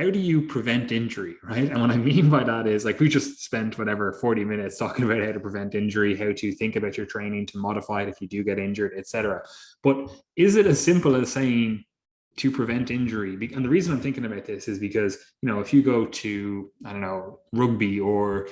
how do you prevent injury, right? And what I mean by that is like we just spent whatever 40 minutes talking about how to prevent injury, how to think about your training to modify it if you do get injured, etc. But is it as simple as saying to prevent injury? And the reason I'm thinking about this is because, if you go to, I don't know, rugby or,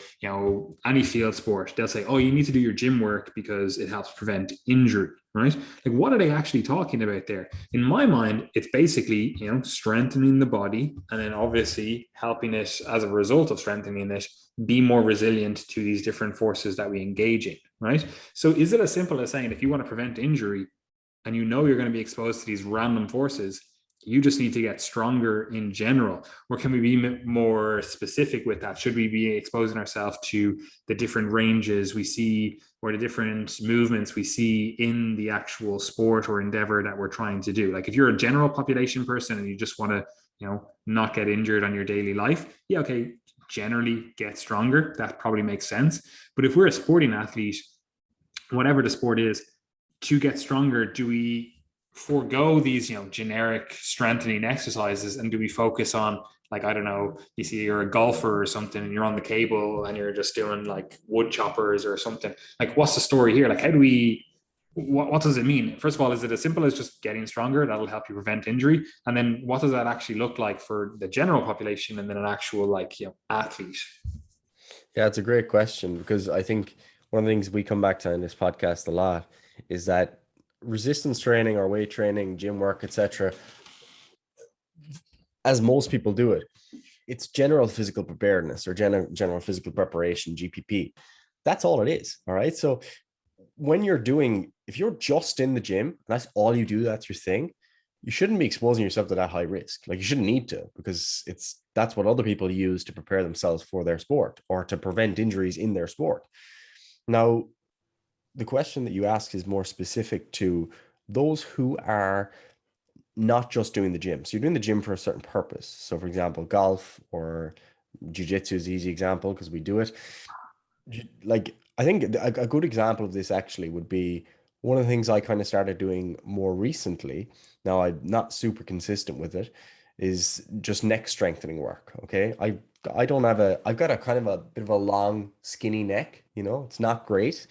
any field sport, they'll say, oh, you need to do your gym work because it helps prevent injury, right? Like, what are they actually talking about there? In my mind, it's basically, strengthening the body and then obviously helping it as a result of strengthening it be more resilient to these different forces that we engage in, right? So is it as simple as saying if you want to prevent injury and you're going to be exposed to these random forces, you just need to get stronger in general? Or can we be more specific with that? Should we be exposing ourselves to the different ranges we see or the different movements we see in the actual sport or endeavor that we're trying to do? Like if you're a general population person and you just want to, not get injured on your daily life, yeah, okay, generally get stronger. That probably makes sense. But if we're a sporting athlete, whatever the sport is, to get stronger, do we forego these, generic strengthening exercises, and do we focus on, like, I don't know, you see you're a golfer or something and you're on the cable and you're just doing like wood choppers or something? Like, what's the story here? Like, how do we, what does it mean? First of all, is it as simple as just getting stronger? That'll help you prevent injury. And then what does that actually look like for the general population and then an actual, like, athlete? Yeah, it's a great question because I think one of the things we come back to in this podcast a lot is that resistance training or weight training, gym work, etc., as most people do it, it's general physical preparedness or general physical preparation, GPP. That's all it is. All right. So if you're just in the gym and that's all you do, that's your thing, you shouldn't be exposing yourself to that high risk. Like, you shouldn't need to, because that's what other people use to prepare themselves for their sport or to prevent injuries in their sport. Now, the question that you ask is more specific to those who are not just doing the gym. So you're doing the gym for a certain purpose. So for example, golf or jiu-jitsu is an easy example because we do it. Like, I think a good example of this actually would be one of the things I kind of started doing more recently. Now, I'm not super consistent with it, is just neck strengthening work. Okay. I don't have I've got a kind of a bit of a long, skinny neck, it's not great.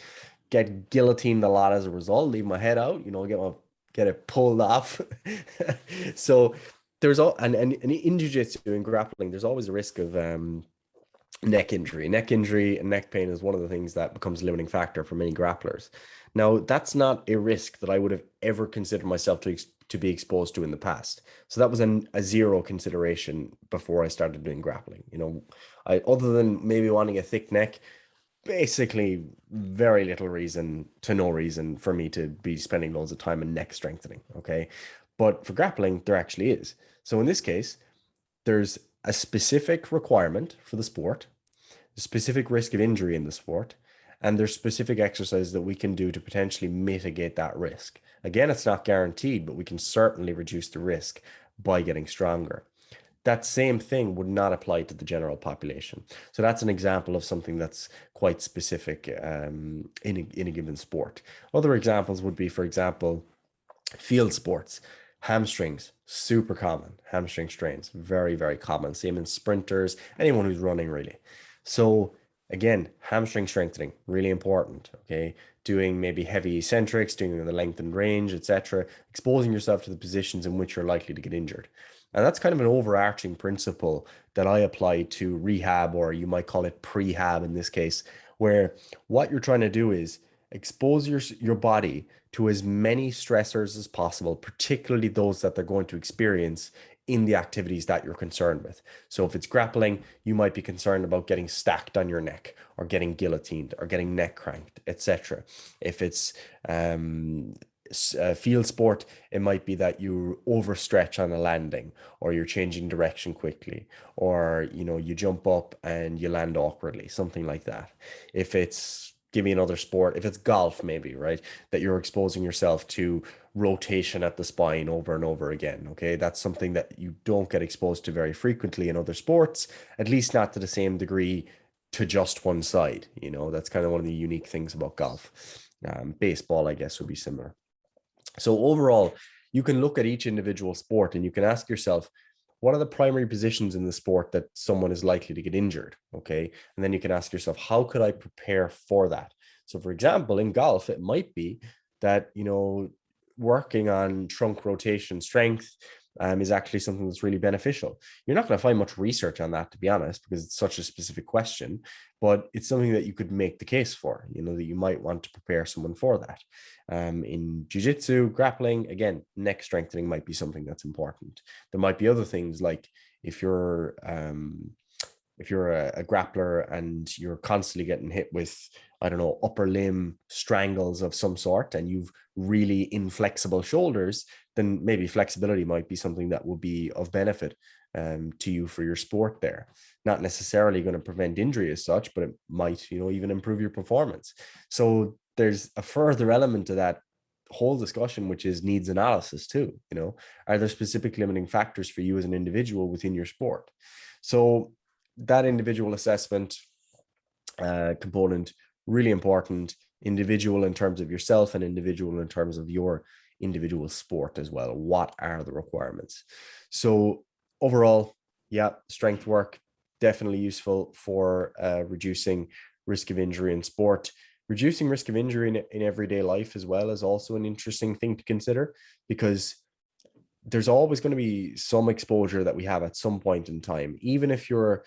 Get guillotined a lot as a result, leave my head out, get it pulled off. So there's all, and in jiu-jitsu and grappling, there's always a risk of neck injury and neck pain is one of the things that becomes a limiting factor for many grapplers. Now, that's not a risk that I would have ever considered myself to be exposed to in the past. So that was a zero consideration before I started doing grappling. Other than maybe wanting a thick neck, basically very little reason to no reason for me to be spending loads of time in neck strengthening. Okay. But for grappling, there actually is. So in this case, there's a specific requirement for the sport, a specific risk of injury in the sport, and there's specific exercises that we can do to potentially mitigate that risk. Again, it's not guaranteed, but we can certainly reduce the risk by getting stronger. That same thing would not apply to the general population. So that's an example of something that's quite specific in a given sport. Other examples would be, for example, field sports. Hamstrings, super common. Hamstring strains, very, very common. Same in sprinters, anyone who's running, really. So again, hamstring strengthening, really important. Okay. Doing maybe heavy eccentrics, doing the length and range, etc. Exposing yourself to the positions in which you're likely to get injured. And that's kind of an overarching principle that I apply to rehab, or you might call it prehab in this case, where what you're trying to do is expose your body to as many stressors as possible, particularly those that they're going to experience in the activities that you're concerned with. So if it's grappling, you might be concerned about getting stacked on your neck or getting guillotined or getting neck cranked, etc. If it's field sport, it might be that you overstretch on a landing, or you're changing direction quickly, or you jump up and you land awkwardly, something like that. If it's, give me another sport, if it's golf, maybe, right, that you're exposing yourself to rotation at the spine over and over again. Okay, that's something that you don't get exposed to very frequently in other sports, at least not to the same degree to just one side. That's kind of one of the unique things about golf. Baseball, I guess, would be similar. So overall, you can look at each individual sport and you can ask yourself, what are the primary positions in the sport that someone is likely to get injured? Okay. And then you can ask yourself, how could I prepare for that? So for example, in golf, it might be that, working on trunk rotation strength is actually something that's really beneficial. You're not going to find much research on that, to be honest, because it's such a specific question, but it's something that you could make the case for, that you might want to prepare someone for that. In jiu-jitsu, grappling, again, neck strengthening might be something that's important. There might be other things like if you're a grappler and you're constantly getting hit with, I don't know, upper limb strangles of some sort, and you've really inflexible shoulders, then maybe flexibility might be something that would be of benefit to you for your sport there. Not necessarily going to prevent injury as such, but it might, even improve your performance. So there's a further element to that whole discussion, which is needs analysis too. Are there specific limiting factors for you as an individual within your sport? So that individual assessment component, really important. Individual in terms of yourself and individual in terms of your individual sport as well. What are the requirements? So overall, yeah, strength work, definitely useful for reducing risk of injury in sport. Reducing risk of injury in everyday life as well is also an interesting thing to consider, because there's always going to be some exposure that we have at some point in time, even if you're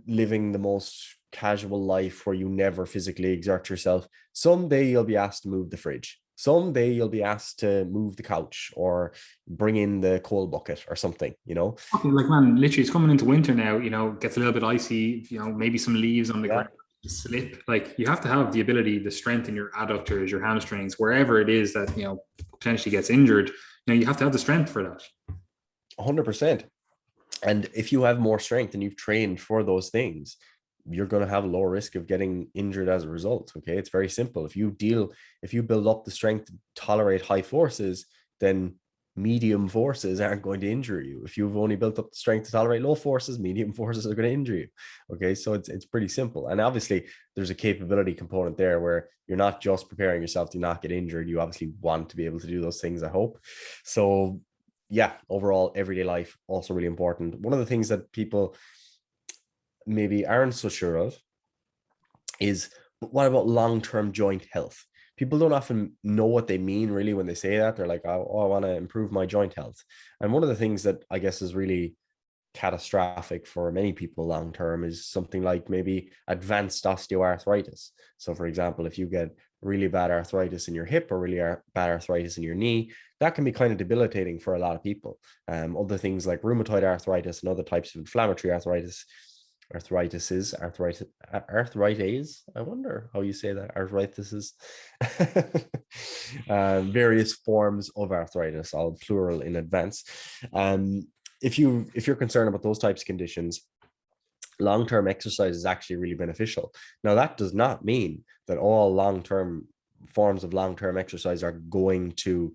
living the most casual life where you never physically exert yourself. Someday you'll be asked to move the fridge. Someday you'll be asked to move the couch or bring in the coal bucket or something, Okay, like man, literally, it's coming into winter now. Gets a little bit icy. Maybe some leaves on the Yeah. ground slip. Like you have to have the ability to strengthen your adductors, your hamstrings, wherever it is that potentially gets injured. You have to have the strength for that. 100%. And if you have more strength and you've trained for those things, you're going to have a lower risk of getting injured as a result. Okay. It's very simple. If you build up the strength to tolerate high forces, then medium forces aren't going to injure you. If you've only built up the strength to tolerate low forces, medium forces are going to injure you. Okay. So it's pretty simple. And obviously there's a capability component there where you're not just preparing yourself to not get injured. You obviously want to be able to do those things, I hope. So yeah, overall, everyday life also really important. One of the things that people maybe aren't so sure of is, but what about long-term joint health? People don't often know what they mean really when they say that. They're like, oh, I want to improve my joint health. And one of the things that I guess is really catastrophic for many people long term is something like maybe advanced osteoarthritis. So for example, if you get really bad arthritis in your hip or really bad arthritis in your knee, that can be kind of debilitating for a lot of people. Other things like rheumatoid arthritis and other types of inflammatory arthritis, I wonder how you say that. Arthritis. Various forms of arthritis, all plural in advance. If you're concerned about those types of conditions, long-term exercise is actually really beneficial. Now, that does not mean that all forms of long-term exercise are going to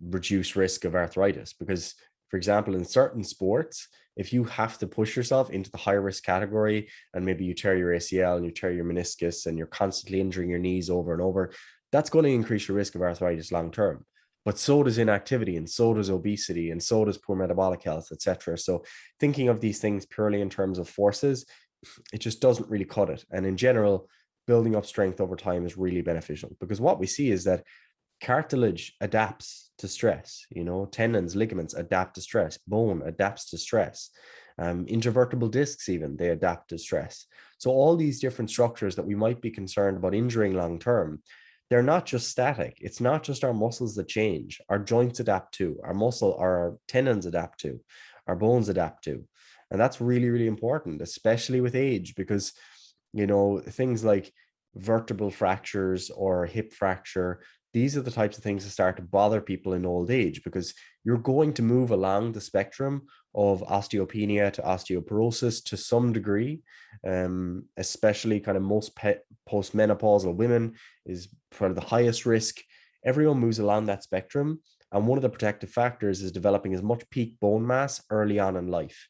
reduce risk of arthritis, because, for example, in certain sports, if you have to push yourself into the high risk category and maybe you tear your ACL and you tear your meniscus and you're constantly injuring your knees over and over, that's going to increase your risk of arthritis long term. But so does inactivity, and so does obesity, and so does poor metabolic health, etc. So thinking of these things purely in terms of forces, it just doesn't really cut it. And in general, building up strength over time is really beneficial, because what we see is that cartilage adapts to stress, tendons, ligaments adapt to stress, bone adapts to stress, intervertebral discs, even, they adapt to stress. So all these different structures that we might be concerned about injuring long term, they're not just static. It's not just our muscles that change. Our joints adapt to, our tendons adapt to, our bones adapt to. And that's really, really important, especially with age, because, things like vertebral fractures or hip fracture, these are the types of things that start to bother people in old age, because you're going to move along the spectrum of osteopenia to osteoporosis to some degree, especially kind of most postmenopausal women is probably the highest risk. Everyone moves along that spectrum. And one of the protective factors is developing as much peak bone mass early on in life.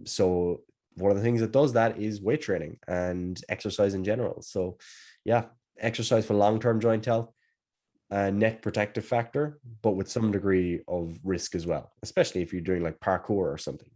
So one of the things that does that is weight training and exercise in general. So yeah, exercise for long-term joint health, a net protective factor, but with some degree of risk as well, especially if you're doing like parkour or something,